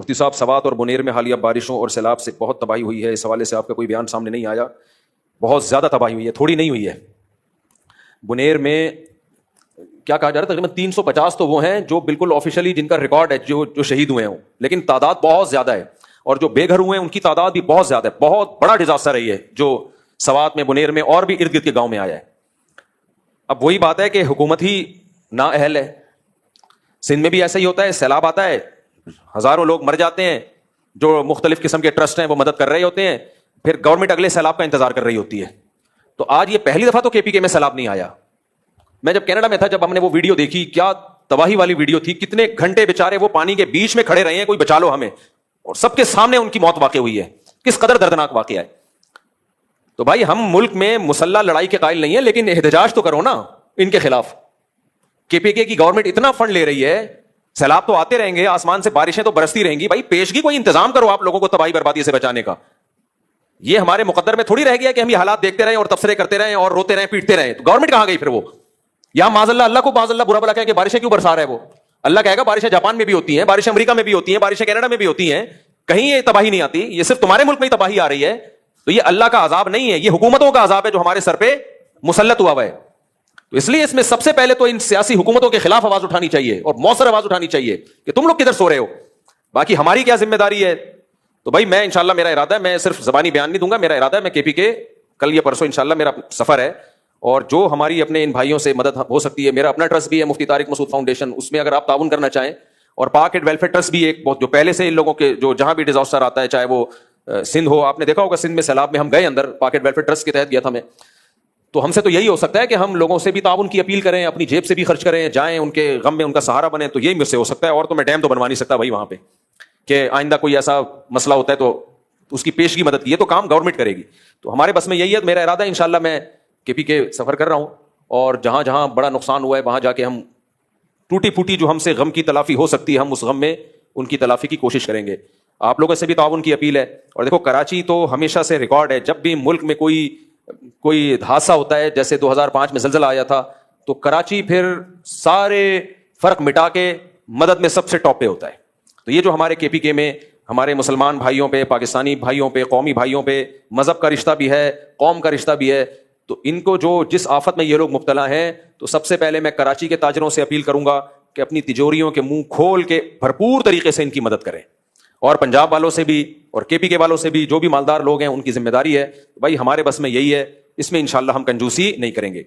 مفتی صاحب، سوات اور بنیر میں حالیہ بارشوں اور سیلاب سے بہت تباہی ہوئی ہے، اس حوالے سے آپ کا کوئی بیان سامنے نہیں آیا؟ بہت زیادہ تباہی ہوئی ہے، تھوڑی نہیں ہوئی ہے. بنیر میں کیا کہا جا رہا ہے، تقریباً 350 تو وہ ہیں جو بالکل آفیشلی جن کا ریکارڈ ہے جو شہید ہوئے ہوں، لیکن تعداد بہت زیادہ ہے، اور جو بے گھر ہوئے ہیں ان کی تعداد بھی بہت زیادہ ہے. بہت بڑا ڈیزاسٹر ہے یہ جو سوات میں، بنیر میں اور بھی ارد گرد کے گاؤں میں آیا ہے. اب وہی بات ہے کہ حکومت ہی نااہل ہے. سندھ میں بھی ایسا ہی ہوتا ہے، سیلاب آتا ہے، ہزاروں لوگ مر جاتے ہیں، جو مختلف قسم کے ٹرسٹ ہیں وہ مدد کر رہے ہوتے ہیں، پھر گورنمنٹ اگلے سیلاب کا انتظار کر رہی ہوتی ہے. تو آج یہ پہلی دفعہ تو کے پی کے میں سیلاب نہیں آیا. میں جب کینیڈا میں تھا، جب ہم نے وہ ویڈیو دیکھی، کیا تباہی والی ویڈیو تھی، کتنے گھنٹے بیچارے وہ پانی کے بیچ میں کھڑے رہے ہیں، کوئی بچا لو ہمیں، اور سب کے سامنے ان کی موت واقع ہوئی ہے. کس قدر دردناک واقعہ ہے. تو بھائی ہم ملک میں مسلح لڑائی کے قائل نہیں ہیں، لیکن احتجاج تو کرو نا ان کے خلاف. کے پی کے کی گورنمنٹ اتنا فنڈ لے رہی ہے، سیلاب تو آتے رہیں گے، آسمان سے بارشیں تو برستی رہیں گی، بھائی پیشگی کوئی انتظام کرو آپ لوگوں کو تباہی بربادی سے بچانے کا. یہ ہمارے مقدر میں تھوڑی رہ گیا کہ ہم یہ حالات دیکھتے رہیں اور تبصرے کرتے رہیں اور روتے رہیں پیٹتے رہیں. تو گورنمنٹ کہاں گئی پھر؟ وہ یا معاذ اللہ کو معاذ اللہ برا بلا کہہ کہ بارشیں کیوں برسا رہا ہے وہ؟ اللہ کہے گا بارشیں جاپان میں بھی ہوتی ہیں، بارشیں امریکہ میں بھی ہوتی ہیں، بارشیں کینیڈا میں بھی ہوتی ہیں، کہیں یہ تباہی نہیں آتی. یہ صرف تمہارے ملک میں ہی تباہی آ رہی ہے. تو یہ اللہ کا عذاب نہیں ہے، یہ حکومتوں کا عذاب ہے جو ہمارے سر پہ مسلط ہوا ہے. تو اس لیے اس میں سب سے پہلے تو ان سیاسی حکومتوں کے خلاف آواز اٹھانی چاہیے اور مؤثر آواز اٹھانی چاہیے کہ تم لوگ کدھر سو رہے ہو. باقی ہماری کیا ذمہ داری ہے؟ تو بھائی میں انشاءاللہ، میرا ارادہ ہے، میں صرف زبانی بیان نہیں دوں گا، میرا ارادہ ہے میں کے پی کے کل یا پرسوں انشاءاللہ میرا سفر ہے، اور جو ہماری اپنے ان بھائیوں سے مدد ہو سکتی ہے، میرا اپنا ٹرسٹ بھی ہے مفتی طارق مسعود فاؤنڈیشن، اس میں اگر آپ تعاون کرنا چاہیں، اور پاک ایڈ ویلفیئر ٹرسٹ بھی ایک بہت جو پہلے سے ان لوگوں کے جو جہاں بھی ڈیزاسٹر آتا ہے، چاہے وہ سندھ ہو، آپ نے دیکھا ہوگا سندھ میں سیلاب میں ہم گئے اندر، پاک ایڈ ویلفیئر ٹرسٹ کے تحت گیا تھا میں. تو ہم سے تو یہی ہو سکتا ہے کہ ہم لوگوں سے بھی تعاون کی اپیل کریں، اپنی جیب سے بھی خرچ کریں، جائیں ان کے غم میں ان کا سہارا بنیں. تو یہی مجھ سے ہو سکتا ہے، اور تو میں ڈیم تو بنوا نہیں سکتا بھائی وہاں پہ کہ آئندہ کوئی ایسا مسئلہ ہوتا ہے تو اس کی پیشگی مدد کی ہے، تو کام گورنمنٹ کرے گی. تو ہمارے بس میں یہی ہے، میرا ارادہ ہے انشاءاللہ میں کے پی کے سفر کر رہا ہوں، اور جہاں جہاں بڑا نقصان ہوا ہے وہاں جا کے ہم ٹوٹی پھوٹی جو ہم سے غم کی تلافی ہو سکتی ہے، ہم اس غم میں ان کی تلافی کی کوشش کریں گے. آپ لوگوں سے بھی تعاون کی اپیل ہے. اور دیکھو کراچی تو ہمیشہ سے ریکارڈ ہے، جب بھی ملک میں کوئی حادثہ ہوتا ہے، جیسے 2005 میں زلزلہ آیا تھا، تو کراچی پھر سارے فرق مٹا کے مدد میں سب سے ٹاپ پہ ہوتا ہے. تو یہ جو ہمارے کے پی کے میں ہمارے مسلمان بھائیوں پہ، پاکستانی بھائیوں پہ، قومی بھائیوں پہ مذہب کا رشتہ بھی ہے، قوم کا رشتہ بھی ہے، تو ان کو جو جس آفت میں یہ لوگ مبتلا ہیں، تو سب سے پہلے میں کراچی کے تاجروں سے اپیل کروں گا کہ اپنی تجوریوں کے منہ کھول کے بھرپور طریقے سے ان کی مدد کریں. اور پنجاب والوں سے بھی اور کے پی کے والوں سے بھی، جو بھی مالدار لوگ ہیں ان کی ذمہ داری ہے. بھائی ہمارے بس میں یہی ہے، اس میں انشاءاللہ ہم کنجوسی نہیں کریں گے.